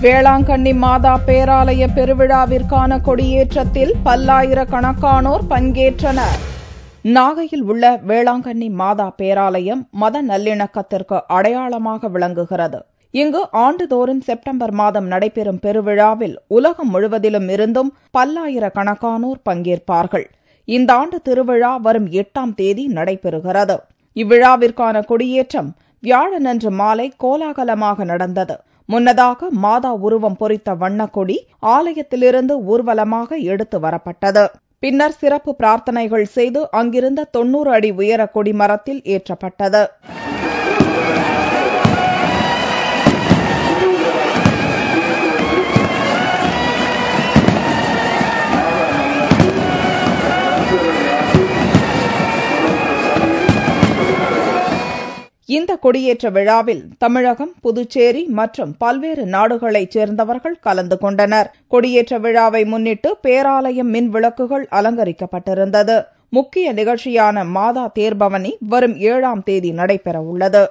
வேளாங்கண்ணி மாதா பேராலய பெருவிழாவிற்கான கொடியேற்றத்தில் பல்லாயிரக்கணக்கானோர் பங்கேற்றனர். நாகையில் உள்ள வேளாங்கண்ணி மாதா பேராலயம் மத நல்லிணக்கத்திற்கு அடையாளமாக விளங்குகிறது. இங்கு ஆண்டுதோறும் செப்டம்பர் மாதம் நடைபெறும் பெருவிழாவில் உலகம் முழுவதிலும் இருந்தும் பல்லாயிரக்கணக்கானோர் பங்கேற்பார்கள். இந்த ஆண்டு திருவிழா வரும் 8ஆம் தேதி நடைபெறுகிறது. இவ்விழாவிற்கான கொடியேற்றம் வியாழனன்று மாலை கோலாகலமாக நடந்தது. முன்னதாக மாதா உருவம் பொறித்த வண்ணக்கொடி ஆலயத்திலிருந்து ஊர்வலமாக எடுத்து வரப்பட்டது. பின்னர் சிறப்பு பிரார்த்தனைகள் செய்து அங்கிருந்த 90 அடி உயர கொடிமரத்தில் ஏற்றப்பட்டது. இந்த கொடியேற்ற விழாவில் தமிழகம், புதுச்சேரி மற்றும் பல்வேறு நாடுகளைச் சேர்ந்தவர்கள் கலந்து கொண்டனர். கொடியேற்ற விழாவை முன்னிட்டு பேராலயம் மின் விளக்குகள் அலங்கரிக்கப்பட்டிருந்தது. முக்கிய நிகழ்ச்சியான மாதா தேர்பவனி வரும் 7ஆம் தேதி நடைபெற உள்ளது.